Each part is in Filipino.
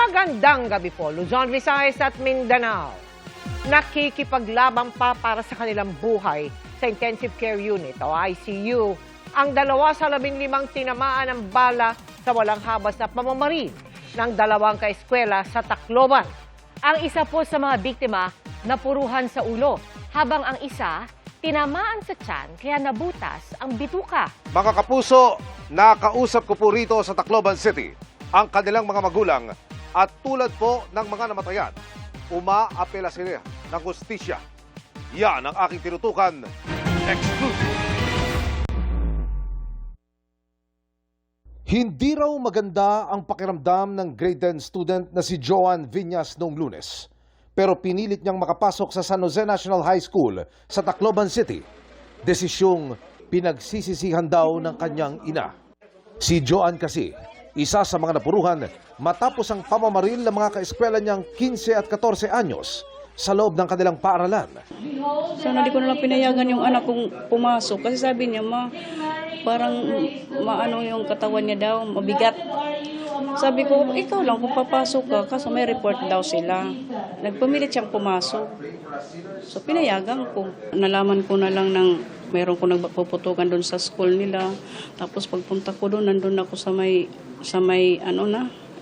Magandang gabi po, Luzon, Visayas at Mindanao. Nakikipaglabang pa para sa kanilang buhay sa Intensive Care Unit o ICU ang 2 sa 15 tinamaan ng bala sa walang habas na pamamaril ng 2 kaeskwela sa Tacloban. Ang isa po sa mga biktima napuruhan sa ulo, habang ang isa tinamaan sa tiyan kaya nabutas ang bituka. Mga kapuso, nakausap ko po rito sa Tacloban City ang kanilang mga magulang at tulad po ng mga namatayan, umaapela sila ng hustisya. Yan ang aking tinutukan. Exclusive. Hindi raw maganda ang pakiramdam ng grade 10 student na si Joan Viñas noong Lunes. Pero pinilit niyang makapasok sa San Jose National High School sa Tacloban City. Desisyong pinagsisisihan daw ng kanyang ina. Si Joan kasi, isa sa mga napuruhan matapos ang pamamaril ng mga kaeskwela niyang 15 at 14 anyos sa loob ng kanilang paaralan. Sana di ko nalang pinayagan yung anak kong pumasok kasi sabi niya, parang maano yung katawan niya daw, mabigat. Sabi ko, ikaw lang kung papasok ka kasi may report daw sila. Nagpamilit siyang pumasok. So pinayagan ko. Nalaman ko na lang ng meron ko nagpuputukan doon sa school nila. Tapos pagpunta ko doon, nandun ako sa may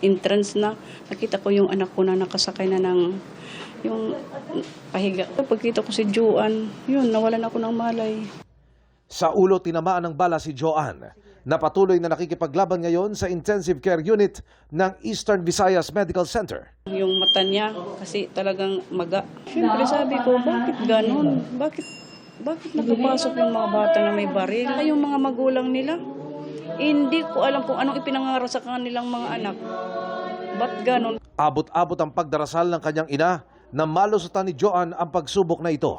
entrance na. Nakita ko yung anak ko na nakasakay na ng yung pahiga. Pagkita ko si Joan, yun, nawalan ako ng malay. Sa ulo tinamaan ng bala si Joan, na patuloy na nakikipaglaban ngayon sa Intensive Care Unit ng Eastern Visayas Medical Center. Yung mata niya, kasi talagang maga. Siyempre sabi ko, bakit ganun? Bakit nakapasok yung mga bata na may baril? Ay, yung mga magulang nila, hindi ko alam kung anong ipinangarap sa kanilang mga anak. Ba't ganun? Abot-abot ang pagdarasal ng kanyang ina na malusutan ni Joan ang pagsubok na ito.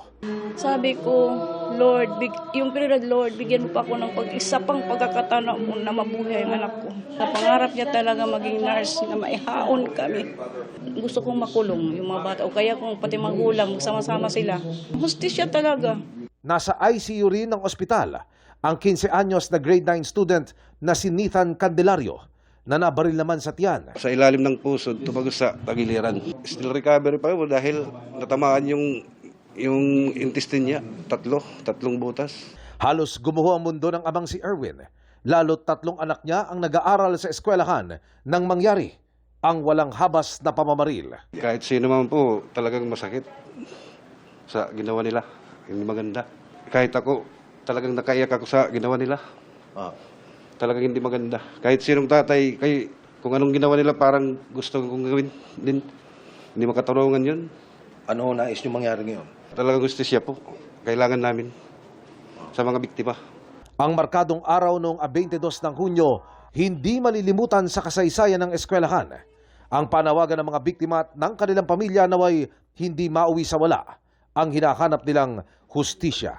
Sabi ko, Lord, yung prioridad, Lord, bigyan mo pa ako ng isa pang pagkakataon na mabuhay ang anak ko. Napangarap niya talaga maging nurse na maihaon kami. Gusto kong makulong yung mga bata o kaya kung pati magulang, magsama-sama sila. Hustisya talaga. Nasa ICU rin ng ospital ang 15 anyos na grade 9 student na si Nathan Candelario na nabaril naman sa tiyan. Sa ilalim ng puso, tumagos sa tagiliran. Still recovery pa yun dahil natamaan yung intestine niya. Tatlong butas. Halos gumuho ang mundo ng amang si Erwin. Lalo't 3 anak niya ang nag-aaral sa eskwelahan nang mangyari ang walang habas na pamamaril. Kahit sino man po, talagang masakit sa ginawa nila. Hindi maganda. Kahit ako, talagang nakaiyak ako sa ginawa nila. Talagang hindi maganda. Kahit sinong tatay, kung anong ginawa nila, parang gusto kong gawin din. Hindi makatarungan yun. Ano nais nyo mangyari ngayon? Talagang hustisya po. Kailangan namin sa mga biktima. Ang markadong araw noong 22 ng Hunyo, hindi malilimutan sa kasaysayan ng eskwelahan. Ang panawagan ng mga biktima at ng kanilang pamilya naway hindi mauwi sa wala ang hinahanap nilang hustisya.